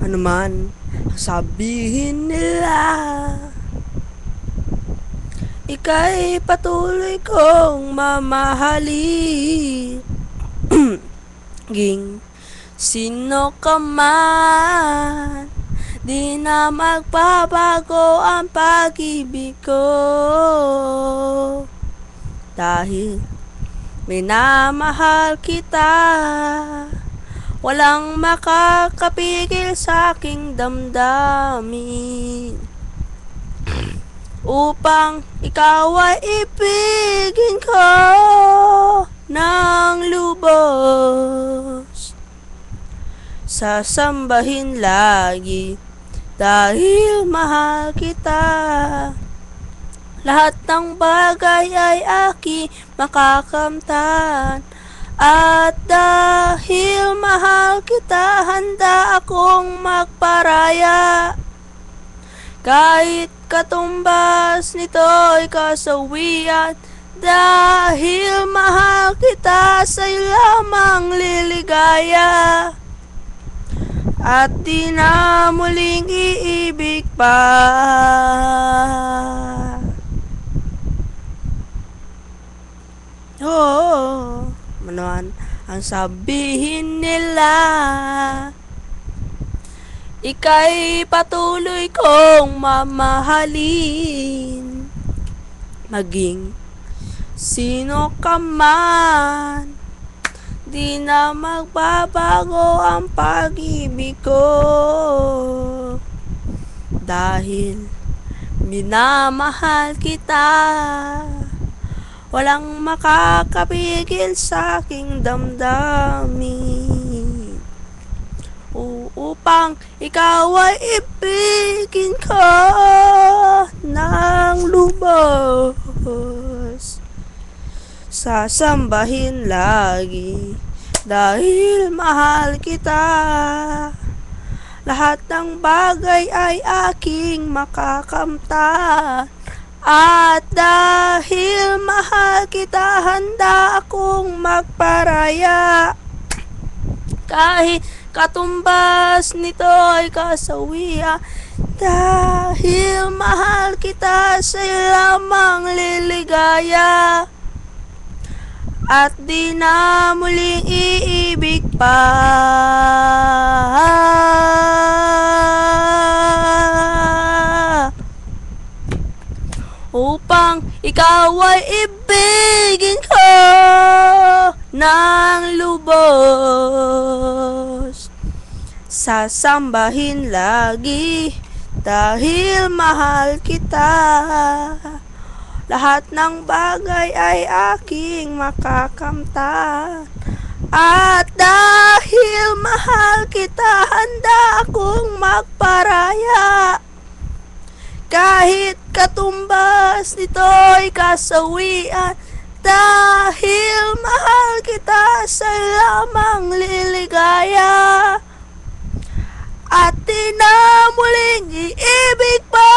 Ano man ang sabihin nila, ika'y patuloy kong mamahalin. Ging sino ka man, di na magbabago ang pag-ibig ko. Dahil minamahal kita, walang makakapigil sa aking damdamin. Upang ikaw ay ibigin ko ng lubos, sasambahin lagi dahil mahal kita. Lahat ng bagay ay aking makakamtan, at dahil mahal kita, handa akong magparaya. Kahit katumbas nito'y kasawian, dahil mahal kita, sa'yo lamang liligaya. At di na muling iibig pa. Oo, manuan ang sabihin nila, ika'y patuloy kong mamahalin. Maging sino ka man, di na magbabago ang pag-ibig ko. Dahil minamahal kita, walang makakapigil sa aking damdamin. Upang ikaw ay ibigin ko ng lubos, sasambahin lagi dahil mahal kita. Lahat ng bagay ay aking makakamtan, at dahil mahal kita, handa akong magparaya. Kahit katumbas nito'y kasawian, dahil mahal kita, sa'yo lamang liligaya. At di na muling iibig pa. Upang ikaw ay ibigin ko ng lubos, sasambahin lagi dahil mahal kita. Lahat ng bagay ay aking makakamtan, at dahil mahal kita, handa akong magparaya. Kahit katumbas nito'y kasawian, dahil mahal kita, sa'yo lamang liligaya. At di na muling iibig pa.